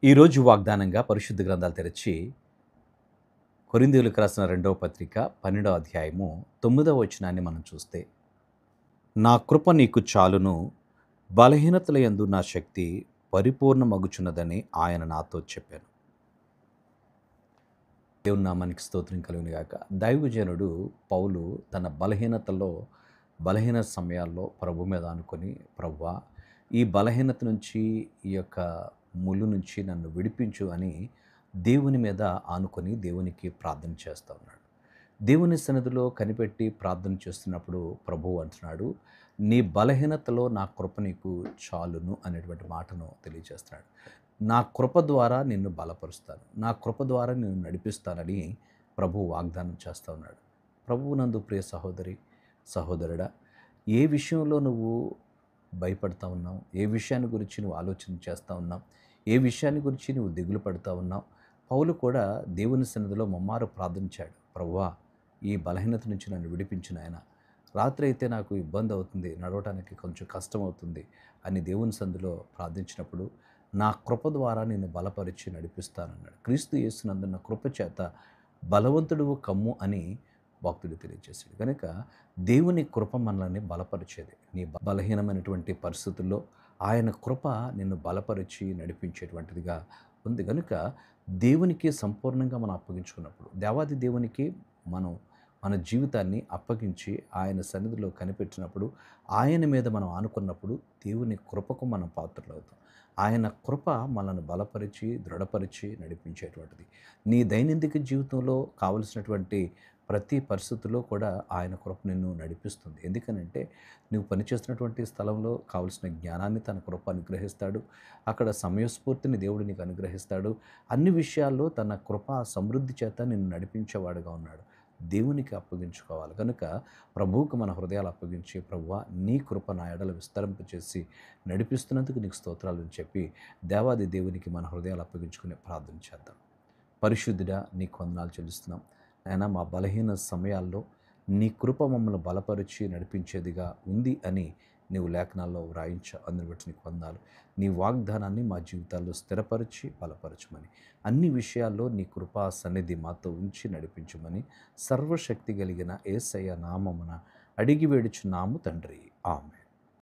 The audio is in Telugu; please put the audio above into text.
ఈరోజు వాగ్దానంగా పరిశుద్ధ గ్రంథాలు తెరచి కొరింథీయులకు రాసిన 2వ పత్రిక 12వ అధ్యాయము 9వ వచనాన్ని మనం చూస్తే, నా కృప నీకు చాలును, బలహీనతల యందు నా శక్తి పరిపూర్ణమగుచున్నదని ఆయన నాతో చెప్పాను. దేవుని నామానికి స్తోత్రం కలుగును గాక. దైవజనుడు పౌలు తన బలహీన సమయాల్లో ప్రభు మీద ఆనుకొని, ప్రభువా ఈ బలహీనత నుంచి, ఈ యొక్క ముళ్ళు నుంచి నన్ను విడిపించు అని దేవుని మీద ఆనుకొని దేవునికి ప్రార్థన చేస్తూ ఉన్నాడు. దేవుని సన్నిధిలో కనిపెట్టి ప్రార్థన చేస్తున్నప్పుడు ప్రభువు అంటున్నాడు, నీ బలహీనతలో నా కృప నీకు చాలును అనేటువంటి మాటను తెలియజేస్తున్నాడు. నా కృప ద్వారా నిన్ను బలపరుస్తాను, నా కృప ద్వారా నిన్ను నడిపిస్తానని ప్రభువు వాగ్దానం చేస్తూ ఉన్నాడు. ప్రభువునందు ప్రియ సహోదరి సహోదరుడా, ఏ విషయంలో నువ్వు భయపడతా ఉన్నావు, ఏ విషయాన్ని గురించి నువ్వు ఆలోచన చేస్తూ ఉన్నావు, ఏ విషయాన్ని గురించి నువ్వు దిగులు పడుతూ ఉన్నావు. పౌలు కూడా దేవుని సన్నిధిలో ముమ్మారు ప్రార్థించాడు, ప్రభువా ఈ బలహీనత నుంచి నన్ను విడిపించిన ఆయన, రాత్రి అయితే నాకు ఇబ్బంది అవుతుంది, నడవటానికి కొంచెం కష్టం అవుతుంది అని దేవుని సన్నిధిలో ప్రార్థించినప్పుడు, నా కృప ద్వారా నిన్ను బలపరిచి నడిపిస్తానన్నాడు. క్రీస్తు యేసునందున్న కృప చేత బలవంతుడు కమ్ము అని భక్తుడు తెలియజేశాడు. కనుక దేవుని కృప మనల్ని బలపరిచేది. నీ బలహీనమైనటువంటి పరిస్థితుల్లో ఆయన కృప నిన్ను బలపరిచి నడిపించేటువంటిదిగా ఉంది. కనుక దేవునికి సంపూర్ణంగా మనం అప్పగించుకున్నప్పుడు, దేవాది దేవునికి మనం మన జీవితాన్ని అప్పగించి ఆయన సన్నిధిలో కనిపెట్టినప్పుడు, ఆయన మీద మనం ఆనుకున్నప్పుడు దేవుని కృపకు మనం పాత్రలవుతాం. ఆయన కృప మనల్ని బలపరిచి దృఢపరిచి నడిపించేటువంటిది. నీ దైనందిక జీవితంలో కావలసినటువంటి ప్రతి పరిస్థితుల్లో కూడా ఆయన కృప నిన్ను నడిపిస్తుంది. ఎందుకనంటే నువ్వు పనిచేస్తున్నటువంటి స్థలంలో కావలసిన జ్ఞానాన్ని తన కృప అనుగ్రహిస్తాడు. అక్కడ సమయస్ఫూర్తిని దేవుడు నీకు అనుగ్రహిస్తాడు. అన్ని విషయాల్లో తన కృప సమృద్ధి చేత నిన్ను నడిపించేవాడుగా ఉన్నాడు. దేవునికి అప్పగించుకోవాలి. కనుక ప్రభువుకు మన హృదయాలు అప్పగించి, ప్రభువా నీ కృప నా ఎడల విస్తరింపచేసి నడిపిస్తున్నందుకు నీకు స్తోత్రాలు అని చెప్పి దేవాది దేవునికి మన హృదయాలు అప్పగించుకునే ప్రార్థన చేద్దాం. పరిశుద్ధుడా, నీకు వందనాలు చెల్లిస్తున్నాం నాయనా. మా బలహీన సమయాల్లో నీ కృప మమ్మల్ని బలపరిచి నడిపించేదిగా ఉంది అని నీవు లేఖనాల్లో వ్రాయించావు. అందుని బట్టి నీకు వందనాలు. నీ వాగ్దానాన్ని మా జీవితాల్లో స్థిరపరిచి బలపరచమని, అన్ని విషయాల్లో నీ కృపా సన్నిధి మాతో ఉంచి నడిపించమని సర్వశక్తి కలిగిన యేసయ్య నామమున అడిగి వేడుచున్నాము తండ్రి. ఆమేన్.